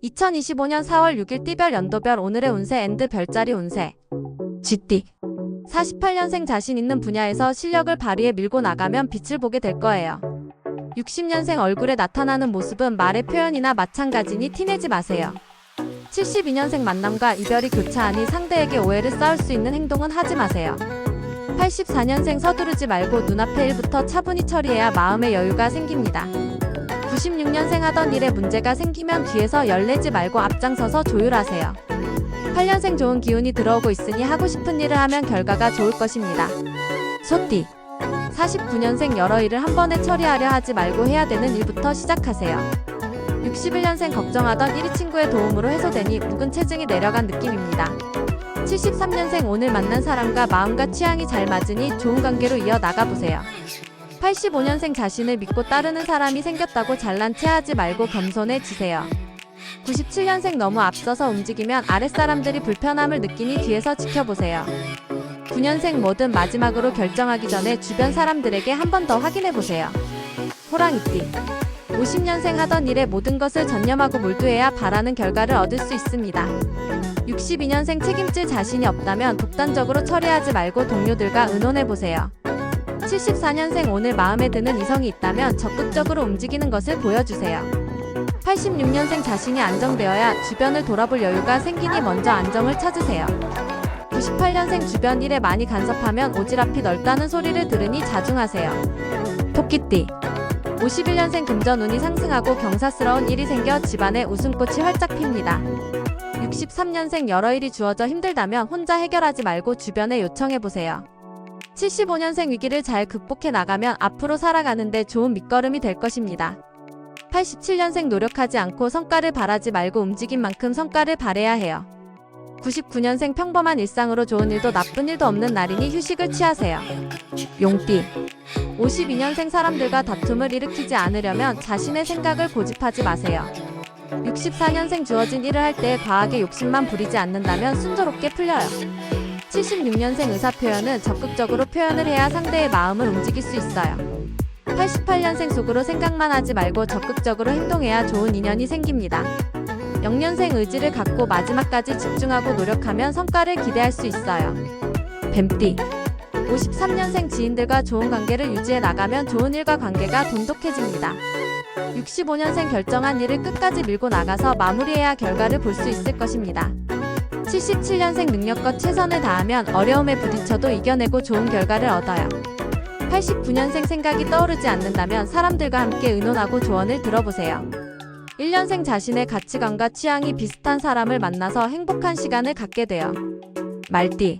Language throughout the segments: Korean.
2025년 4월 6일 띠별 연도별 오늘의 운세 앤드 별자리 운세. 쥐띠. 48년생 자신 있는 분야에서 실력을 발휘해 밀고 나가면 빛을 보게 될 거예요. 60년생 얼굴에 나타나는 모습은 말의 표현이나 마찬가지니 티내지 마세요. 72년생 만남과 이별이 교차하니 상대에게 오해를 쌓을 수 있는 행동은 하지 마세요. 84년생 서두르지 말고 눈앞의 일부터 차분히 처리해야 마음의 여유가 생깁니다. 96년생 하던 일에 문제가 생기면 뒤에서 열내지 말고 앞장서서 조율하세요. 8년생 좋은 기운이 들어오고 있으니 하고 싶은 일을 하면 결과가 좋을 것입니다. 소띠. 49년생 여러 일을 한 번에 처리하려 하지 말고 해야 되는 일부터 시작하세요. 61년생 걱정하던 1위 친구의 도움으로 해소되니 묵은 체증이 내려간 느낌입니다. 73년생 오늘 만난 사람과 마음과 취향이 잘 맞으니 좋은 관계로 이어 나가보세요. 85년생 자신을 믿고 따르는 사람이 생겼다고 잘난 체하지 말고 겸손해지세요. 97년생 너무 앞서서 움직이면 아랫사람들이 불편함을 느끼니 뒤에서 지켜보세요. 9년생 뭐든 마지막으로 결정하기 전에 주변 사람들에게 한 번 더 확인해보세요. 호랑이띠. 50년생 하던 일에 모든 것을 전념하고 몰두해야 바라는 결과를 얻을 수 있습니다. 62년생 책임질 자신이 없다면 독단적으로 처리하지 말고 동료들과 의논해보세요. 74년생 오늘 마음에 드는 이성이 있다면 적극적으로 움직이는 것을 보여주세요. 86년생 자신이 안정되어야 주변을 돌아볼 여유가 생기니 먼저 안정을 찾으세요. 98년생 주변 일에 많이 간섭하면 오지랖이 넓다는 소리를 들으니 자중하세요. 토끼띠. 51년생 금전 운이 상승하고 경사스러운 일이 생겨 집안에 웃음꽃이 활짝 핍니다. 63년생 여러 일이 주어져 힘들다면 혼자 해결하지 말고 주변에 요청해보세요. 75년생 위기를 잘 극복해 나가면 앞으로 살아가는데 좋은 밑거름이 될 것입니다. 87년생 노력하지 않고 성과를 바라지 말고 움직인 만큼 성과를 바래야 해요. 99년생 평범한 일상으로 좋은 일도 나쁜 일도 없는 날이니 휴식을 취하세요. 용띠. 52년생 사람들과 다툼을 일으키지 않으려면 자신의 생각을 고집하지 마세요. 64년생 주어진 일을 할 때 과하게 욕심만 부리지 않는다면 순조롭게 풀려요. 76년생 의사표현은 적극적으로 표현을 해야 상대의 마음을 움직일 수 있어요. 88년생 속으로 생각만 하지 말고 적극적으로 행동해야 좋은 인연이 생깁니다. 0년생 의지를 갖고 마지막까지 집중하고 노력하면 성과를 기대할 수 있어요. 뱀띠. 53년생 지인들과 좋은 관계를 유지해 나가면 좋은 일과 관계가 돈독해집니다. 65년생 결정한 일을 끝까지 밀고 나가서 마무리해야 결과를 볼 수 있을 것입니다. 77년생 능력껏 최선을 다하면 어려움에 부딪혀도 이겨내고 좋은 결과를 얻어요. 89년생 생각이 떠오르지 않는다면 사람들과 함께 의논하고 조언을 들어보세요. 1년생 자신의 가치관과 취향이 비슷한 사람을 만나서 행복한 시간을 갖게 돼요. 말띠.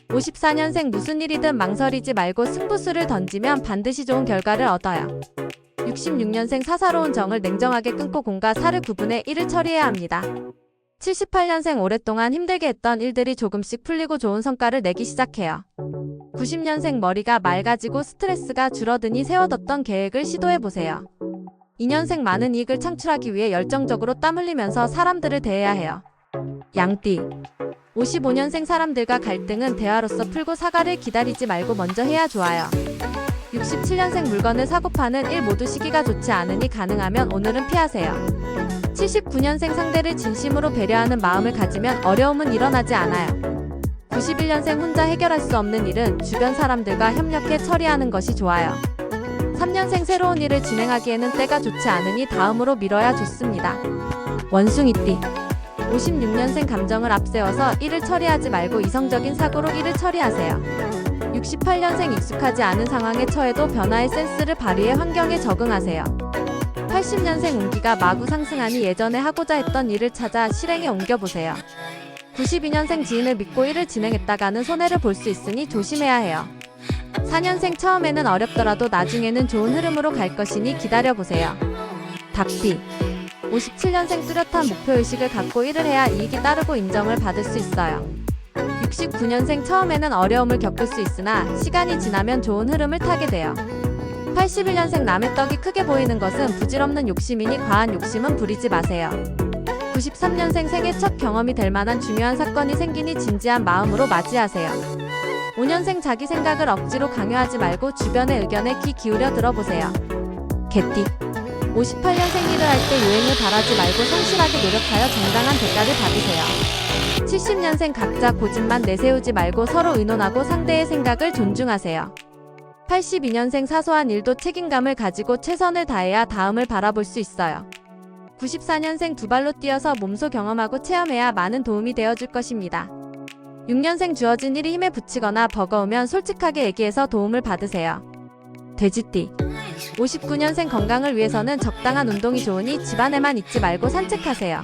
54년생 무슨 일이든 망설이지 말고 승부수를 던지면 반드시 좋은 결과를 얻어요. 66년생 사사로운 정을 냉정하게 끊고 공과 사를 구분해 일을 처리해야 합니다. 78년생 오랫동안 힘들게 했던 일들이 조금씩 풀리고 좋은 성과를 내기 시작해요. 90년생 머리가 맑아지고 스트레스가 줄어드니 세워뒀던 계획을 시도해보세요. 2년생 많은 이익을 창출하기 위해 열정적으로 땀 흘리면서 사람들을 대해야 해요. 양띠. 55년생 사람들과 갈등은 대화로서 풀고 사과를 기다리지 말고 먼저 해야 좋아요. 67년생 물건을 사고 파는 일 모두 시기가 좋지 않으니 가능하면 오늘은 피하세요. 79년생 상대를 진심으로 배려하는 마음을 가지면 어려움은 일어나지 않아요. 91년생 혼자 해결할 수 없는 일은 주변 사람들과 협력해 처리하는 것이 좋아요. 3년생 새로운 일을 진행하기에는 때가 좋지 않으니 다음으로 미뤄야 좋습니다. 원숭이띠. 56년생 감정을 앞세워서 일을 처리하지 말고 이성적인 사고로 일을 처리하세요. 68년생 익숙하지 않은 상황에 처해도 변화의 센스를 발휘해 환경에 적응하세요. 80년생 운기가 마구 상승하니 예전에 하고자 했던 일을 찾아 실행에 옮겨보세요. 92년생 지인을 믿고 일을 진행했다가는 손해를 볼 수 있으니 조심해야 해요. 4년생 처음에는 어렵더라도 나중에는 좋은 흐름으로 갈 것이니 기다려보세요. 닭띠. 57년생 뚜렷한 목표의식을 갖고 일을 해야 이익이 따르고 인정을 받을 수 있어요. 69년생 처음에는 어려움을 겪을 수 있으나 시간이 지나면 좋은 흐름을 타게 돼요. 81년생 남의 떡이 크게 보이는 것은 부질없는 욕심이니 과한 욕심은 부리지 마세요. 93년생 생애 첫 경험이 될 만한 중요한 사건이 생기니 진지한 마음으로 맞이하세요. 5년생 자기 생각을 억지로 강요하지 말고 주변의 의견에 귀 기울여 들어보세요. 개띠. 58년 생일을 할 때 유행을 바라지 말고 성실하게 노력하여 정당한 대가를 받으세요. 70년생 각자 고집만 내세우지 말고 서로 의논하고 상대의 생각을 존중하세요. 82년생 사소한 일도 책임감을 가지고 최선을 다해야 다음을 바라볼 수 있어요. 94년생 두 발로 뛰어서 몸소 경험하고 체험해야 많은 도움이 되어줄 것입니다. 6년생 주어진 일이 힘에 부치거나 버거우면 솔직하게 얘기해서 도움을 받으세요. 돼지띠 59년생 건강을 위해서는 적당한 운동이 좋으니 집안에만 있지 말고 산책하세요.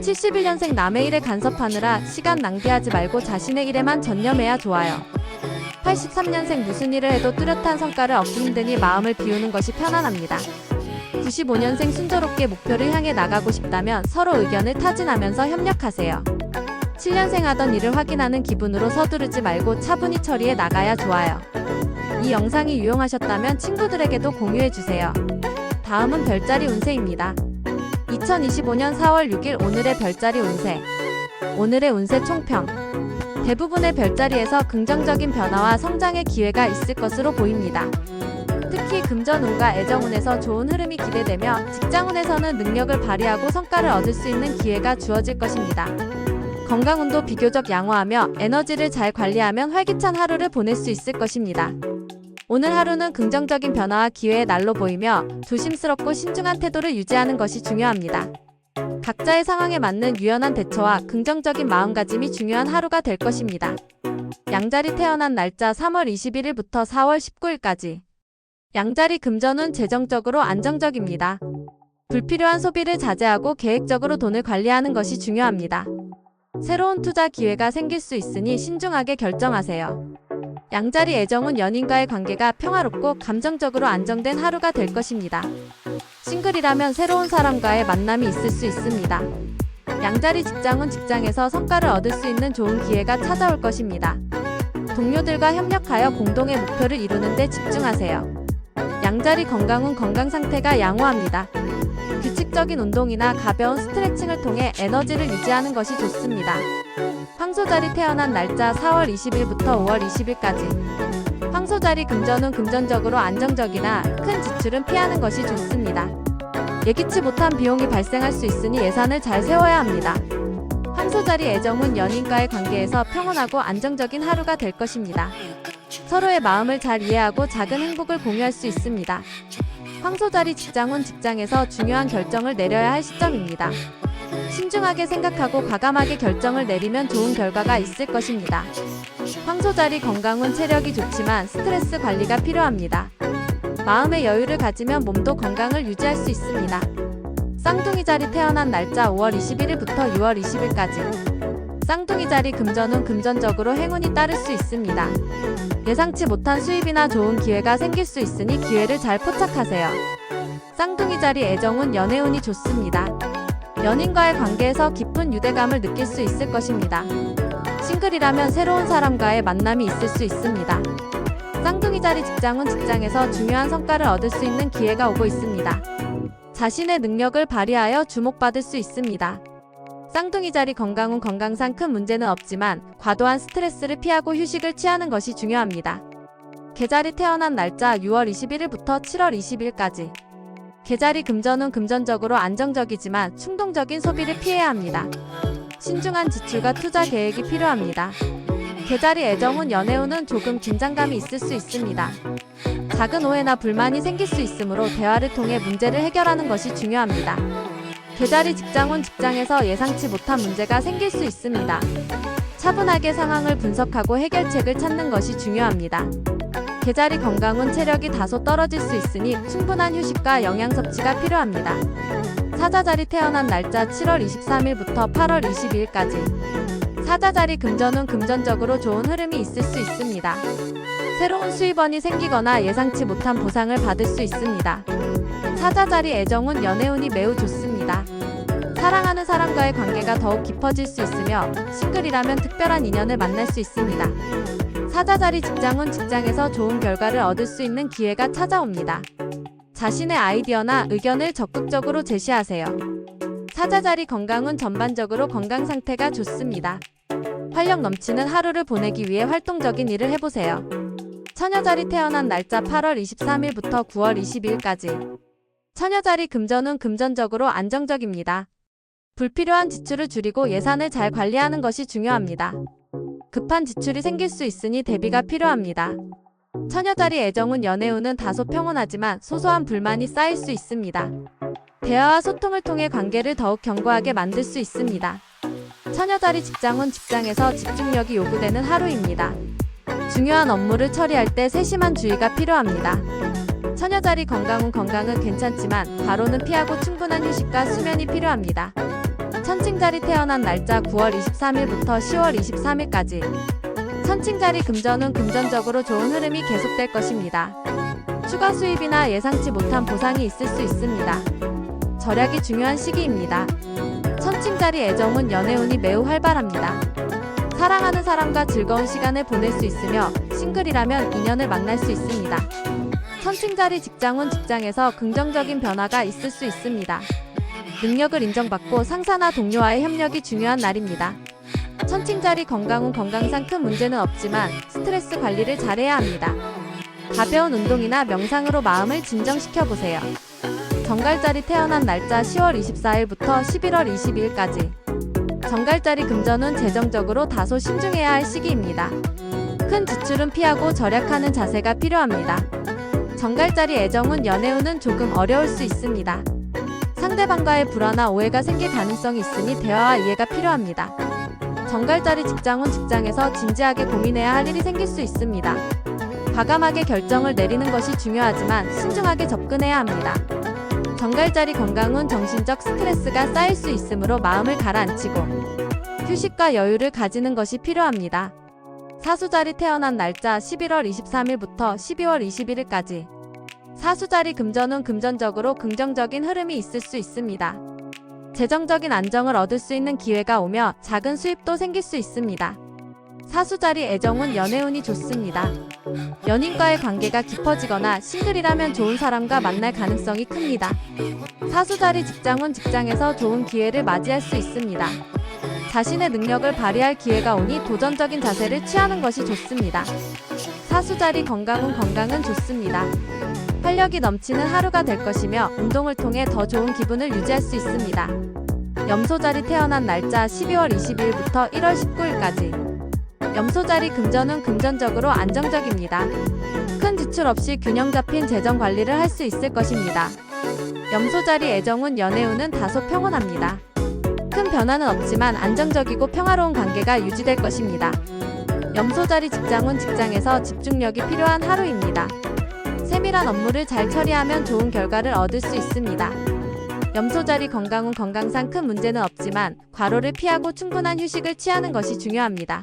71년생 남의 일에 간섭하느라 시간 낭비하지 말고 자신의 일에만 전념해야 좋아요. 83년생 무슨 일을 해도 뚜렷한 성과를 얻기 힘드니 마음을 비우는 것이 편안합니다. 95년생 순조롭게 목표를 향해 나가고 싶다면 서로 의견을 타진하면서 협력하세요. 7년생 하던 일을 확인하는 기분으로 서두르지 말고 차분히 처리해 나가야 좋아요. 이 영상이 유용하셨다면 친구들에게도 공유해주세요. 다음은 별자리 운세입니다. 2025년 4월 6일 오늘의 별자리 운세. 오늘의 운세 총평. 대부분의 별자리에서 긍정적인 변화와 성장의 기회가 있을 것으로 보입니다. 특히 금전운과 애정운에서 좋은 흐름이 기대되며 직장운에서는 능력을 발휘하고 성과를 얻을 수 있는 기회가 주어질 것입니다. 건강운도 비교적 양호하며 에너지를 잘 관리하면 활기찬 하루를 보낼 수 있을 것입니다. 오늘 하루는 긍정적인 변화와 기회의 날로 보이며 조심스럽고 신중한 태도를 유지하는 것이 중요합니다. 각자의 상황에 맞는 유연한 대처와 긍정적인 마음가짐이 중요한 하루가 될 것입니다. 양자리 태어난 날짜 3월 21일부터 4월 19일까지. 양자리 금전운 재정적으로 안정적입니다. 불필요한 소비를 자제하고 계획적으로 돈을 관리하는 것이 중요합니다. 새로운 투자 기회가 생길 수 있으니 신중하게 결정하세요. 양자리 애정운 연인과의 관계가 평화롭고 감정적으로 안정된 하루가 될 것입니다. 싱글이라면 새로운 사람과의 만남이 있을 수 있습니다. 양자리 직장운 직장에서 성과를 얻을 수 있는 좋은 기회가 찾아올 것입니다. 동료들과 협력하여 공동의 목표를 이루는 데 집중하세요. 양자리 건강운 건강 상태가 양호합니다. 규칙적인 운동이나 가벼운 스트레칭을 통해 에너지를 유지하는 것이 좋습니다. 황소자리 태어난 날짜 4월 20일부터 5월 20일까지. 황소자리 금전운 금전적으로 안정적이나 큰 지출은 피하는 것이 좋습니다. 예기치 못한 비용이 발생할 수 있으니 예산을 잘 세워야 합니다. 황소자리 애정운 연인과의 관계에서 평온하고 안정적인 하루가 될 것입니다. 서로의 마음을 잘 이해하고 작은 행복을 공유할 수 있습니다. 황소자리 직장운 직장에서 중요한 결정을 내려야 할 시점입니다. 신중하게 생각하고 과감하게 결정을 내리면 좋은 결과가 있을 것입니다. 황소자리 건강운 체력이 좋지만 스트레스 관리가 필요합니다. 마음의 여유를 가지면 몸도 건강을 유지할 수 있습니다. 쌍둥이 자리 태어난 날짜 5월 21일부터 6월 20일까지. 쌍둥이 자리 금전운 금전적으로 행운이 따를 수 있습니다. 예상치 못한 수입이나 좋은 기회가 생길 수 있으니 기회를 잘 포착하세요. 쌍둥이 자리 애정운 연애운이 좋습니다. 연인과의 관계에서 깊은 유대감을 느낄 수 있을 것입니다. 싱글이라면 새로운 사람과의 만남이 있을 수 있습니다. 쌍둥이 자리 직장운 직장에서 중요한 성과를 얻을 수 있는 기회가 오고 있습니다. 자신의 능력을 발휘하여 주목받을 수 있습니다. 쌍둥이 자리 건강운 건강상 큰 문제는 없지만 과도한 스트레스를 피하고 휴식을 취하는 것이 중요합니다. 개자리 태어난 날짜 6월 21일부터 7월 20일까지. 개자리 금전운 금전적으로 안정적이지만 충동적인 소비를 피해야 합니다. 신중한 지출과 투자 계획이 필요합니다. 개자리 애정운 연애운은 조금 긴장감이 있을 수 있습니다. 작은 오해나 불만이 생길 수 있으므로 대화를 통해 문제를 해결하는 것이 중요합니다. 개자리 직장운 직장에서 예상치 못한 문제가 생길 수 있습니다. 차분하게 상황을 분석하고 해결책을 찾는 것이 중요합니다. 개자리 건강운 체력이 다소 떨어질 수 있으니 충분한 휴식과 영양 섭취가 필요합니다. 사자자리 태어난 날짜 7월 23일부터 8월 22일까지. 사자자리 금전운 금전적으로 좋은 흐름이 있을 수 있습니다. 새로운 수입원이 생기거나 예상치 못한 보상을 받을 수 있습니다. 사자자리 애정운 연애운이 매우 좋습니다. 사랑하는 사람과의 관계가 더욱 깊어질 수 있으며 싱글이라면 특별한 인연을 만날 수 있습니다. 사자자리 직장운 직장에서 좋은 결과를 얻을 수 있는 기회가 찾아옵니다. 자신의 아이디어나 의견을 적극적으로 제시하세요. 사자자리 건강운 전반적으로 건강 상태가 좋습니다. 활력 넘치는 하루를 보내기 위해 활동적인 일을 해보세요. 처녀자리 태어난 날짜 8월 23일부터 9월 22일까지. 처녀자리 금전운 금전적으로 안정적입니다. 불필요한 지출을 줄이고 예산을 잘 관리하는 것이 중요합니다. 급한 지출이 생길 수 있으니 대비가 필요합니다. 처녀자리 애정운 연애운은 다소 평온하지만 소소한 불만이 쌓일 수 있습니다. 대화와 소통을 통해 관계를 더욱 견고하게 만들 수 있습니다. 처녀자리 직장운 직장에서 집중력이 요구되는 하루입니다. 중요한 업무를 처리할 때 세심한 주의가 필요합니다. 처녀자리 건강운 건강은 괜찮지만 과로는 피하고 충분한 휴식과 수면이 필요합니다. 천칭자리 태어난 날짜 9월 23일부터 10월 23일까지 천칭자리 금전운 금전적으로 좋은 흐름이 계속될 것입니다. 추가 수입이나 예상치 못한 보상이 있을 수 있습니다. 절약이 중요한 시기입니다. 천칭자리 애정운 연애운이 매우 활발합니다. 사랑하는 사람과 즐거운 시간을 보낼 수 있으며 싱글이라면 인연을 만날 수 있습니다. 천칭자리 직장운 직장에서 긍정적인 변화가 있을 수 있습니다. 능력을 인정받고 상사나 동료와의 협력이 중요한 날입니다. 천칭자리 건강운 건강상 큰 문제는 없지만 스트레스 관리를 잘해야 합니다. 가벼운 운동이나 명상으로 마음을 진정시켜보세요. 정갈자리 태어난 날짜 10월 24일부터 11월 22일까지 정갈자리 금전운 재정적으로 다소 신중해야 할 시기입니다. 큰 지출은 피하고 절약하는 자세가 필요합니다. 정갈자리 애정운 연애운은 조금 어려울 수 있습니다. 상대방과의 불화나 오해가 생길 가능성이 있으니 대화와 이해가 필요합니다. 정갈자리 직장운 직장에서 진지하게 고민해야 할 일이 생길 수 있습니다. 과감하게 결정을 내리는 것이 중요하지만 신중하게 접근해야 합니다. 정갈자리 건강운 정신적 스트레스가 쌓일 수 있으므로 마음을 가라앉히고 휴식과 여유를 가지는 것이 필요합니다. 사수자리 태어난 날짜 11월 23일부터 12월 21일까지 사수자리 금전운 금전적으로 긍정적인 흐름이 있을 수 있습니다. 재정적인 안정을 얻을 수 있는 기회가 오며 작은 수입도 생길 수 있습니다. 사수자리 애정운 연애운이 좋습니다. 연인과의 관계가 깊어지거나 싱글이라면 좋은 사람과 만날 가능성이 큽니다. 사수자리 직장운 직장에서 좋은 기회를 맞이할 수 있습니다. 자신의 능력을 발휘할 기회가 오니 도전적인 자세를 취하는 것이 좋습니다. 사수자리 건강운 건강은 좋습니다. 활력이 넘치는 하루가 될 것이며 운동을 통해 더 좋은 기분을 유지할 수 있습니다. 염소자리 태어난 날짜 12월 22일부터 1월 19일까지 염소자리 금전운 금전적으로 안정적입니다. 큰 지출 없이 균형 잡힌 재정 관리를 할 수 있을 것입니다. 염소자리 애정운 연애운은 다소 평온합니다. 큰 변화는 없지만 안정적이고 평화로운 관계가 유지될 것입니다. 염소자리 직장운 직장에서 집중력이 필요한 하루입니다. 세밀한 업무를 잘 처리하면 좋은 결과를 얻을 수 있습니다. 염소자리 건강운 건강상 큰 문제는 없지만 과로를 피하고 충분한 휴식을 취하는 것이 중요합니다.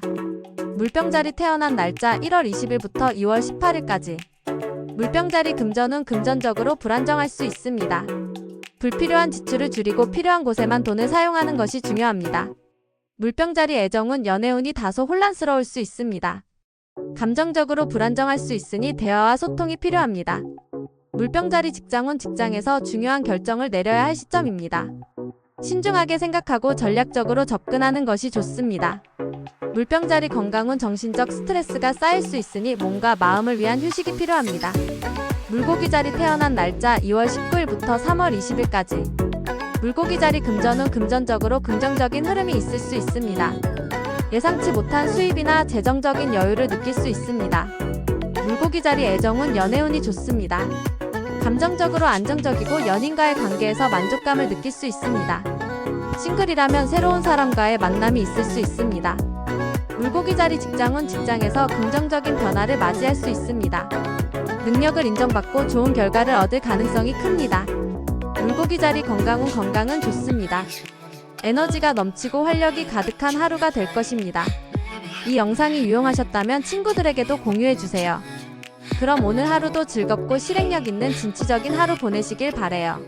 물병자리 태어난 날짜 1월 20일부터 2월 18일까지 물병자리 금전운 금전적으로 불안정할 수 있습니다. 불필요한 지출을 줄이고 필요한 곳에만 돈을 사용하는 것이 중요합니다. 물병자리 애정운 연애운이 다소 혼란스러울 수 있습니다. 감정적으로 불안정할 수 있으니 대화와 소통이 필요합니다. 물병자리 직장운 직장에서 중요한 결정을 내려야 할 시점입니다. 신중하게 생각하고 전략적으로 접근하는 것이 좋습니다. 물병자리 건강운 정신적 스트레스가 쌓일 수 있으니 몸과 마음을 위한 휴식이 필요합니다. 물고기자리 태어난 날짜 2월 19일부터 3월 20일까지 물고기자리 금전운 금전적으로 긍정적인 흐름이 있을 수 있습니다. 예상치 못한 수입이나 재정적인 여유를 느낄 수 있습니다. 물고기자리 애정운 연애운이 좋습니다. 감정적으로 안정적이고 연인과의 관계에서 만족감을 느낄 수 있습니다. 싱글이라면 새로운 사람과의 만남이 있을 수 있습니다. 물고기자리 직장운 직장에서 긍정적인 변화를 맞이할 수 있습니다. 능력을 인정받고 좋은 결과를 얻을 가능성이 큽니다. 물고기자리 건강운 건강은 좋습니다. 에너지가 넘치고 활력이 가득한 하루가 될 것입니다. 이 영상이 유용하셨다면 친구들에게도 공유해주세요. 그럼 오늘 하루도 즐겁고 실행력 있는 진취적인 하루 보내시길 바래요.